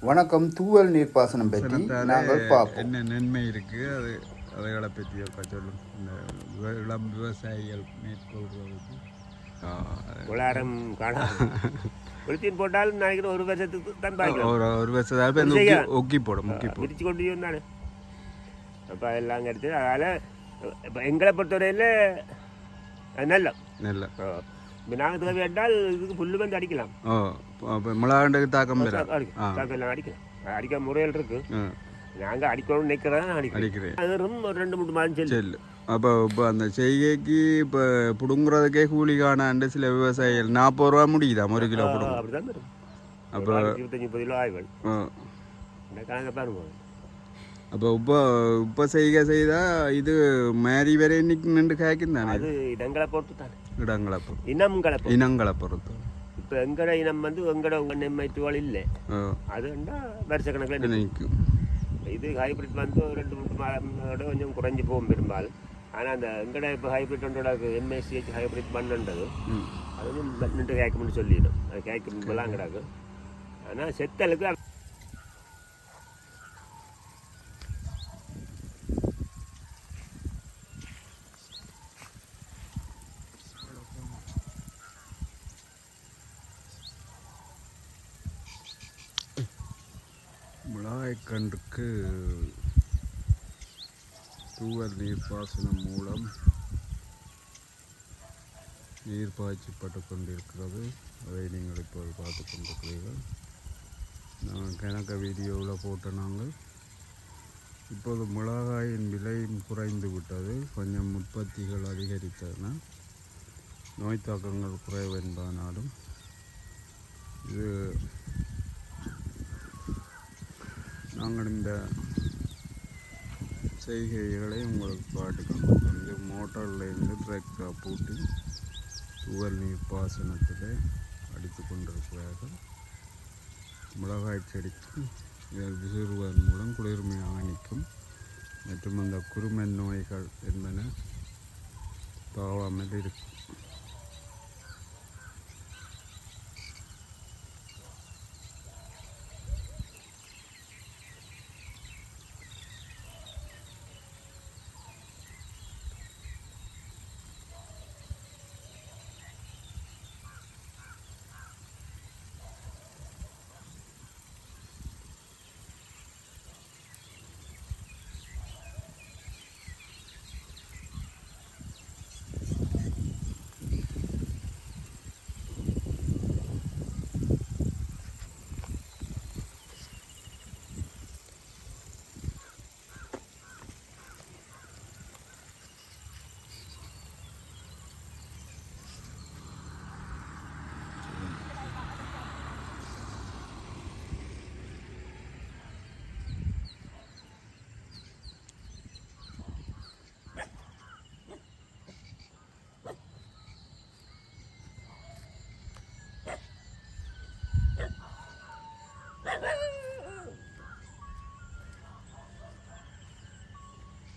வணக்கம். தூவல் நீர்ப்பாசனம் பற்றி நாங்கள் பார்ப்போம். என்ன நன்மை இருக்குது அதைகளை பற்றி சொல்லும். இந்த இளம் விவசாயிகள் மேற்கொள்வதற்கு உலாரம் காணாது பொலித்தீன் போட்டாலும் நினைக்கிறேன் ஒரு வருஷத்துக்கு தான் பாய்க்கலாம். ஒரு வருஷத்துக்கு ஒக்கி போடும் பிரித்து கொண்டு தானே. அப்போ அதெல்லாம் கிடைச்சது. அதனால் இப்போ எங்களை பொறுத்தவரையில் நல்ல நல்ல இப்போ நாங்கள் தேவை கேட்டால் இதுக்கு புல்லு வந்து அடிக்கலாம். மிளகாண்டுக்கு தாக்கம் தாக்கம் எல்லாம் அடிக்கலாம். அடிக்க முறையில் இருக்குது. நாங்கள் அடிக்கணும்னு நினைக்கிறதான் அடிக்கிறேன். அது ரொம்ப ஒரு 2-3 மாதம் செல்லு. அப்போ இப்போ அந்த செய்கைக்கு இப்போ பிடுங்குறதுக்கே கூலி காணாண்டு சில விவசாயிகள் 40 ரூபா முடியுதா 1 கிலோ பிடுங்க. அப்படிதான் வரும். அப்போ 25-30 கிலோ ஆய்வு இந்த கணக்கு பாருங்க. அப்போ இப்போ செய்தால் இது மாறி வரை இன்னைக்கு நின்று காய்க்கும் தானே. அது இடங்களை பொறுத்து தானே. இடங்களை பொறுத்து இனங்களை பொறுத்து. இப்போ எங்கட இனம் வந்து எங்கட நெம்மைத்துவாள் இல்லை. அதுண்டா வருஷக்கணக்கில் நிற்கும். இது ஹைப்ரிட் வந்து 2-3 மாதத்தோட கொஞ்சம் குறைஞ்சி போகும் பெரும்பாலும். ஆனால் அந்த எங்கட இப்போ ஹைப்ரிட் ஒன்றோட எம்எஸ்சிஹெச் ஹைப்ரிட் பண்ணுன்றது அது வந்து நின்று கேட்கும்னு சொல்லிடும். அது கேட்கும் போலாம் கிடாக்கு. ஆனால் செத்தலுக்கு மிளகாய்க்கன்றுக்கு தூவல் நீர்ப்பாசனம் மூலம் நீர் பாய்ச்சப்பட்டு கொண்டிருக்கிறது. அதை நீங்கள் இப்போது பார்த்து கொண்டிருக்கிறீர்கள். நான் கணக்க வீடியோவில் போட்ட நாங்கள் இப்போது மிளகாயின் விலையும் குறைந்து விட்டது. கொஞ்சம் உற்பத்திகள் அதிகரித்தன. நோய் தாக்கங்கள் குறைவு என்பதனாலும் இது நாங்கள் இந்த செய்கைகளை உங்களுக்கு காட்டுக்கணும். வந்து மோட்டர்லேருந்து டிராக்டராக பூட்டி தூவல் நீர் பாசனத்தில் அடித்து கொண்டிருக்கிறார்கள். மிளகாய் செடிக்கு விசிறுவதன் மூலம் குளிர்மையாக நிற்கும் மற்றும் அந்த குருமை நோய்கள் என்பன தாவாமல் இருக்கும்.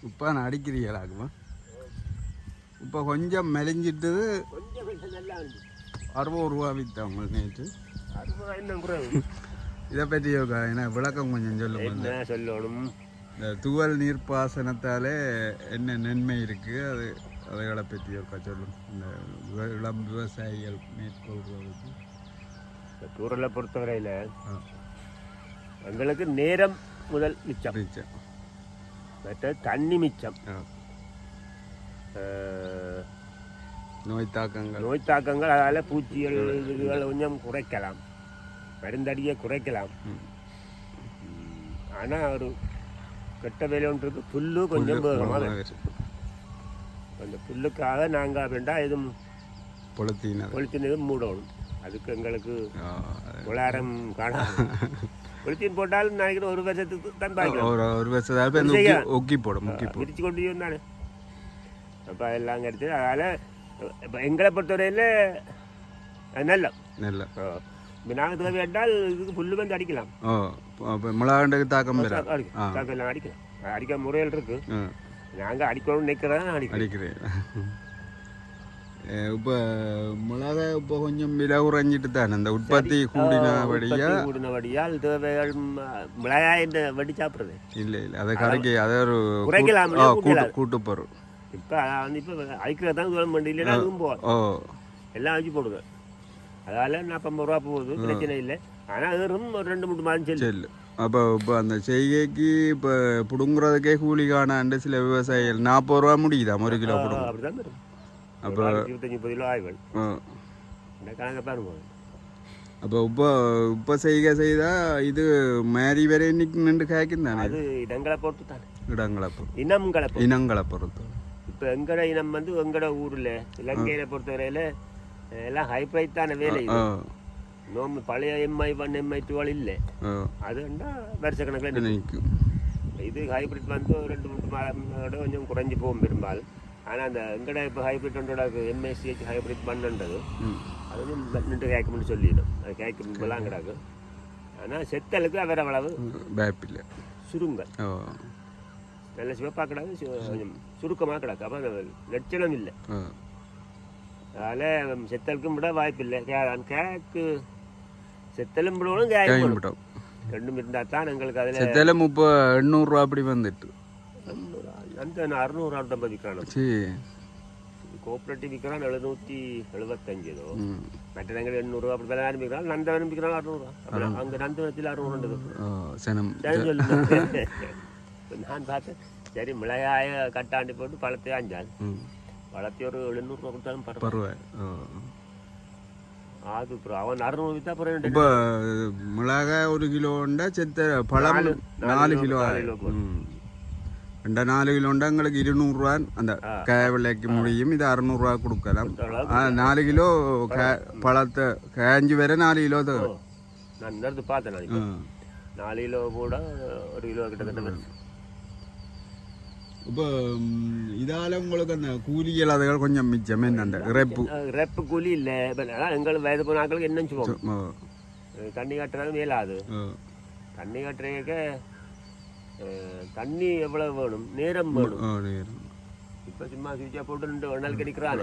இப்போ நான் அடிக்கிறீங்களாக்குமா? இப்போ கொஞ்சம் மெலிஞ்சிட்டது. 60 ரூபா விற்றவங்க நேற்று. இதை பற்றி என்ன விளக்கம் கொஞ்சம் சொல்லணும். இந்த தூவல் நீர்ப்பாசனத்தாலே என்ன நன்மை இருக்குது அதைகளை பற்றி சொல்லும். இந்த இளம் விவசாயிகள் மேற்கொள்வதற்கு தூரலை பொறுத்தவரையில் எங்களுக்கு நேரம் முதல் மிச்சம், மற்ற தண்ணி மிச்சம், நோய் தாக்கங்கள் அதால் பூச்சிகள் இதுகளை கொஞ்சம் குறைக்கலாம், மருந்தடியை குறைக்கலாம். ஆனால் ஒரு கெட்ட வேலை ஒன்று இருக்குது. புல்லு கொஞ்சம் வேகமாக அந்த புல்லுக்காக நாங்கள் அப்படின்டா எதுவும் பொலித்தீன் மூடணும். அதுக்கு எங்களுக்கு உலாரம் காணாது. பொலித்தீன் போட்டாலும் நினைக்கிறேன் ஒரு வருஷத்துக்கு தான் பாய்க்கலாம். ஒரு வருஷத்துக்கு ஒக்கி போடும் பிரித்து கொண்டு தானே. அப்போ அதெல்லாம் கிடைச்சது. அதனால் இப்போ எங்களை பொறுத்தவரையில் நல்ல இப்போ நாங்கள் தேவை கேட்டால் இதுக்கு புல்லு வந்து அடிக்கலாம். மிளகாண்டுக்கு தாக்கம் எல்லாம் அடிக்கலாம். அடிக்க முறையில் இருக்குது. நாங்கள் அடிக்கணும்னு நினைக்கிறதான் அடிக்கிறேன். இப்போ மிளகாய் இப்போ கொஞ்சம் விலை குறைஞ்சிட்டு தானே இந்த உற்பத்தி கூடினபடியால் தேவைகள் மிளகாய் வெடி சாப்பிட்றது இல்லை அதை கரைக்கி அதை ஒரு குறைக்கலாம் கூட்டு போகிறோம். இப்போ அழிக்கிறது தான் தூரம் பண்ணி இல்லைன்னா அதுவும் போகும் எல்லாம் அழிச்சு போடுங்க. அதால் 40 ரூபா போகுது, பிரச்சனை இல்லை. ஆனால் அது ஒரு 2-3 மாதம் செல்லு. அப்போ இப்போ அந்த செய்கைக்கு இப்போ பிடுங்குறதுக்கே கூலி காணாண்டு சில விவசாயிகள் 40 ரூபா முடியுதா 1 கிலோ பிடுங்க? அப்படி தான் வரும். அப்போ 25-30 கிலோ ஆய்வுகள் இந்த கணக்கை பாருங்க. அப்போ இப்போ செய்தால் இது மாறி வரை இன்னைக்கு நின்று காய்க்கும் தானே? அது இடங்களை பொறுத்து தானே. இனங்களை பொறுத்து. இப்போ எங்கட இனம் வந்து எங்கட ஊரில் இலங்கையில் பொறுத்தவரையில் எல்லாம் ஹைப்ரைட் தானே வேலை. நோம்பு பழைய MI 1 MI 12 இல்லை. அதுண்டா வருஷக்கணக்கில் நிற்கும். இது ஹைப்ரிட் வந்து 2-3 மாதத்தோட கொஞ்சம் குறைஞ்சி போகும் பெரும்பாலும். ஆனால் அந்த எங்கட இப்போ ஹைப்ரிட் ஒன்றோட MSCH ஹைப்ரிட் பண்ணுன்றது அது வந்து நின்று கேட்கும்னு சொல்லிடும். அது கேட்கும் இப்போலாம் கிடக்கும். ஆனால் செத்தலுக்கு அவர் அவ்வளவு பேப்பில்லை, சுருங்க நல்ல சிவப்பாக கிடக்கு, கொஞ்சம் சுருக்கமாக கிடக்கு. அப்போ அந்த லட்சணம் இல்லை. அதனால் செத்தலுக்கும் விட வாய்ப்பு இல்லை. கேக்கு செத்தலும் விடணும், கேக்கும் விடும், ரெண்டும் இருந்தால் தான் எங்களுக்கு அதில் செத்தலும் 800 ரூபா அப்படி வந்துட்டு அந்த 600 விற்கிறான். கோஆப்ரேட்டிவ் விற்கிறான் 775 ஏதோ. மற்ற இடங்கள் 800 ரூபா அப்படி வேலை ஆரம்பிக்கிறான். நந்தவனம் விற்கிறான் 600 ரூபா. அப்புறம் அங்கே நந்தவனத்தில் 600 நான் பார்த்தேன். சரி மிளகாய கட்டாண்டி போட்டு பழத்தை ஆஞ்சால் பழத்தை ஒரு 700 ரூபா கொடுத்தாலும் பரவாயில்ல. அது அவன் 600 விற்றா அப்புறம் இப்போ மிளகாய் 1 கிலோண்டா செத்த பழம் 4 கிலோ. 4 கிலோண்டா எங்களுக்கு 200 ரூபா அந்த காய விலைக்கு முடியும். இது 600 ரூபா கொடுக்கலாம். 4 கிலோ பழத்தை காய்ஞ்சி வர 4 கிலோ தான். நான் இந்த பார்த்தேன். 4 கிலோ கூட 1 கிலோ கிட்டத்தட்ட. இப்போ இதால் உங்களுக்கு அந்த கூலிகள் அதுகள் கொஞ்சம் மிச்சம். அந்த இறப்பு கூலி இல்லை. எங்களுக்கு வயது போன ஆட்களுக்கு என்ன சொல்லுவோம், தண்ணி கட்டுறது மேலாது. தண்ணி கட்டுறதுக்கு தண்ணி எவ்வளவு வேணும், நேரம் வேணும். இப்போ சும்மா சுவிட்சா போட்டு 2 நாள் கிடைக்கிறாங்க.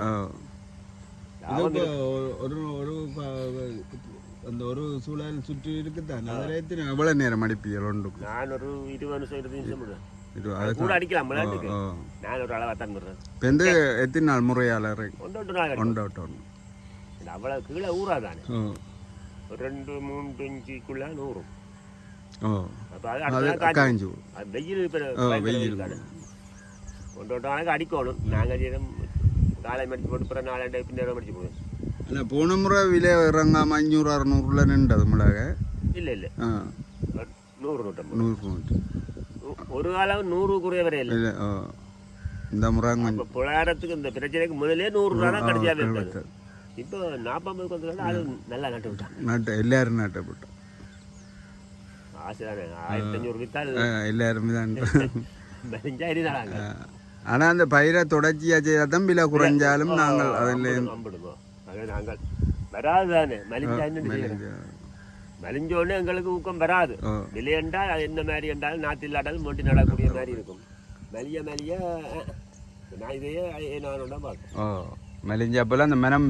அந்த ஒரு சூழல் சுற்றி இருக்குதான். அதில் எவ்வளோ நேரம் அடிப்பீங்க? நான் ஒரு 20 நிமிஷம் முடியும். கூட அடிக்கலாம். நான் ஒரு அளவாக தான் பண்ணுறேன். இப்போ வந்து எத்தனை நாள் முறையால்? 1 நாள். அவ்வளோ கீழே ஊறாதானே, ஒரு 2-3 இன்ச்சுக்குள்ள நூறும். அப்போ அது காய்ஞ்சி வெயில். வெயில் 1 நாளைக்கு அடிக்கணும். நாங்கள் காலை மடிச்சு போட்டு அப்புறம் 4 பின்னேரம் மடிச்சு போடுவோம். இல்லை போன முறை விலை இறங்காம 500-600 நின்றது மிளகா. இல்லை 100 ஒரு காலம் 100 குறைய வரைய இல்லை. இந்த முறை பொருளாதாரத்துக்கு இந்த பிரச்சனைக்கு முதலே 100 ரூபா தான் கிடைச்சாவே இருந்தது. இப்போ 40 கொஞ்சம் அது நல்லா நட்டு விட்டாங்க. எல்லாரும் நாட்டை விட்டோம். ஆசை தானே. 1500 வித்தால் எல்லாருமே தான் மரிஞ்சாயிரி தானாங்க. ஆனால் அந்த பயிரை தொடர்ச்சியாக செய்தால் தான் விலை குறைஞ்சாலும் நாங்கள் அதில் நம்பிடுவோம். அது நாங்கள் வராது தானே. மலிஞ்சோடனே எங்களுக்கு ஊக்கம் வராது. விலை என்றால் என்ன மாதிரி என்றாலும் நாற்று இல்லாட்டாலும் மொட்டி நடக்கூடிய மாதிரி இருக்கும். மலிய நான் இதையே நான் பார்ப்பேன். மலிஞ்சப்பெல்லாம் அந்த மனம்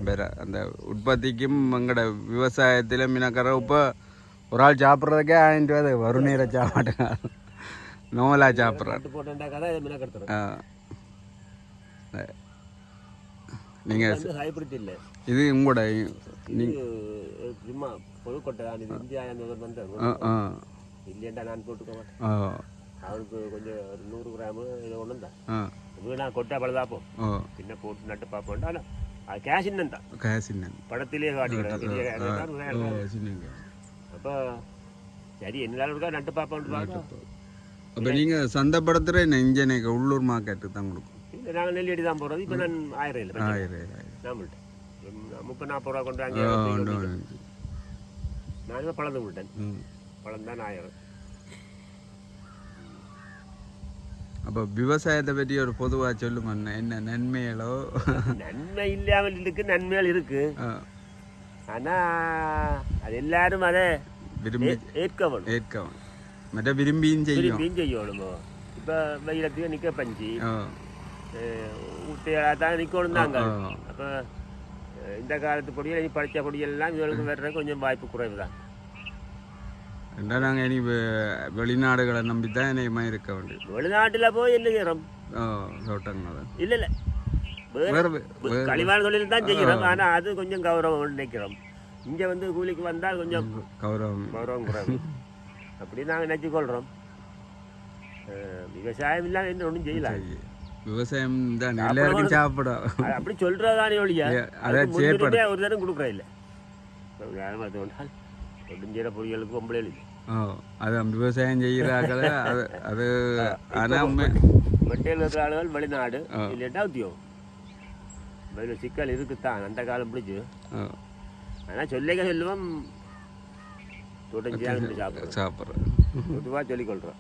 பெற அந்த உற்பத்திக்கும் எங்களோட விவசாயத்தில் மினக்கற. இப்போ ஒரு ஆள் சாப்பிட்றதுக்கே 1000 ரூபா வரும். நேர சாப்பாட்டுங்க நோலா சாப்பிட்றேன் போட்டேன்டாக்கதான். நீங்கள் ஹைபிரிட் இல்லை. இது உங்களோட சும்மா பொதுக்கொட்டை தான். இது இந்தியா வந்து இல்லையண்டா நான் போட்டுக்க மாட்டேன். அவருக்கு கொஞ்சம் 100 கிராமு இதை ஒன்று தான் வீணா கொட்டா பழுதாப்போம். பின்ன போட்டு நட்டு பார்ப்போம். ஆனால் அது கேஷின் தான். படத்திலேயே காட்டிக்கிறேன். அப்போ சரி என்னாலும் இருக்கா நட்டு பார்ப்போம். அப்போ நீங்கள் சந்தைப்படுத்துகிற இங்கே உள்ளூர் மார்க்கெட்டுக்கு தான் கொடுக்கும். இல்லை நாங்கள் நெல்லியடி தான் போகிறது. இப்போ நான் 1000 இல்லை நம்மள்கிட்ட 30-40 ரூபா கொண்டு அங்கே நான் பழந்து விட்டேன். பழம் தான் 1000. அப்போ விவசாயத்தை பற்றி ஒரு பொதுவாக சொல்லுங்க. என்ன நன்மைகளோ? நன்மை இல்லாமல் இருக்கு, நன்மைகள் இருக்கு. ஆனால் அது எல்லாரும் அதை விரும்பி ஏற்கவும் மற்ற விரும்பியும் செய்யணுமோ. இப்போ வெயிலத்துக்கு நிற்க பஞ்சு ஊட்டியாக தான் நிற்கணும் தாங்க. அப்போ இந்த காலத்து பொடியில் இனி படித்த பொடியெல்லாம் இவங்களுக்கு வர்ற கொஞ்சம் வாய்ப்பு குறைவு தான். என்ன நாங்கள் இனி வெளிநாடுகளை நம்பி தான் இனியமாக இருக்க வேண்டியது. வெளிநாட்டில் போய் என்ன செய்கிறோம்? தோட்டங்கள் இல்லை இல்லை, களிவான தொழில் தான் செய்கிறோம். ஆனால் அது கொஞ்சம் கௌரவம் நினைக்கிறோம். இங்கே வந்து கூலிக்கு வந்தால் கொஞ்சம் கௌரவம் குறைவு அப்படி நாங்கள் நினச்சிக்கொள்கிறோம். விவசாயம் இல்லாமல் என்ன ஒன்றும் செய்யலாம். விவசாயம் தான் எல்லாருக்கும் சாப்பிடும் அப்படி சொல்கிறதானே ஒழிய ஒரு தரம் கொடுக்குற இல்லை. கொண்டால் ஒடுஞ்சிற பொடிகளுக்கு பொம்பளை இல்லை. அது விவசாயம் செய்கிறார்கள். அது ஆனால் மெட்டையில் இருக்கிற ஆளுகள் வெளிநாடு இல்லைட்டா உத்தியோகம். பதில் சிக்கல் இருக்குத்தான் அந்த காலம் பிடிச்சி. ஆனால் சொல்லிக்க சொல்லுவோம் தொட்டஞ்சியாக சாப்பிட்றோம் பொதுவாக சொல்லிக்கொள்கிறோம்.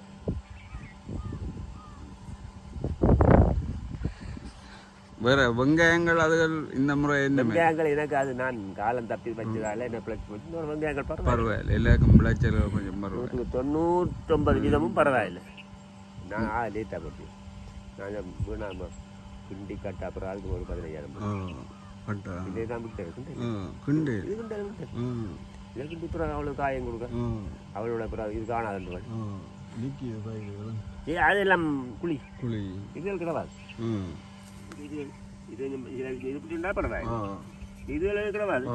வேற வெங்காயங்கள் அதுகள் இந்த முறை என்ன வெங்காயங்கள் எனக்கு அது நான் காலம் தப்பி வச்சதால என்ன பிழைச்சி இன்னொரு வெங்காயங்கள் பரவாயில்லை. எல்லாருக்கும் விளைச்சல் கொஞ்சம் பரவாயில்ல. 99% பரவாயில்லை. நான் லேட்டாக பற்றி நான் வீணாம கிண்டி கட்ட அப்புறம் அதுக்கு ஒரு 15,000 இதே தான் கிண்டு கிண்டி அப்புறம் அவளுக்கு காயம் கொடுக்க அவளோட அப்புறம் இது காணாதவள் அதெல்லாம் குழி இது கிடவாது. இது இது இப்படின்னா பரவாயில்ல. இது கிடவாது.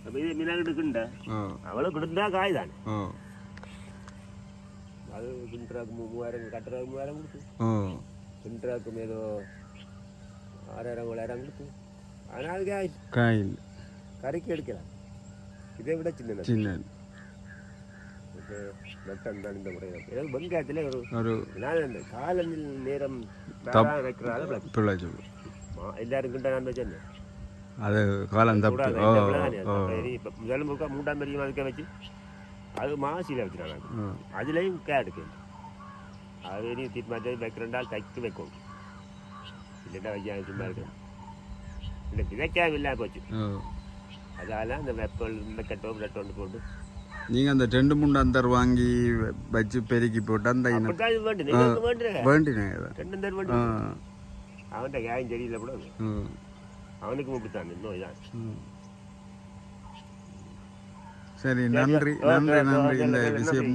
அப்போ இது மினாக்கிட்டு கிண்ட அவளை கொடுத்தா காய் தானே. அது கிண்டராக்கு 3000 கட்டுறாக்கு 3000 கொடுத்து கிண்டராக்கும் ஏதோ 6000 7,000 கொடுத்து. ஆனால் அது காய் கறிக்கு எடுக்கலாம். இதை விட சின்ன நட்டம் தான் இந்த முறை. ஏதாவது வெங்காயத்தில் ஒரு அந்த காலநிலை நேரம் வைக்கிறதால எல்லாரும் கிட்ட நான் வச்சேன். அது காலம் தப்பு இப்போ முதல் முக்கா 3ஆம் பெரிய அதுக்க வச்சு அது மாசியில் வச்சுட்டாங்க. அதுலேயும் கேடுக்கு அது நீ தீர்மானத்தை வைக்கிறண்டால் தைக்கு வைக்கணும். இல்லைன்னா வைக்க சும்மா இருக்கணும். இல்லை விதைக்காம இல்லாமல் போச்சு. அதால அந்த வெக்கட்டோ பிளட்டோன்னு போட்டு நீங்கள் அந்த 2-3 அந்தர் வாங்கி வச்சு பெருக்கி போட்டு அந்த வேண்டினேன் அவன்கிட்ட காயம் தெரியல கூட அவனுக்கு முப்பித்தான் இன்னும் இதான். சரி, நன்றி இந்த விஷயம்.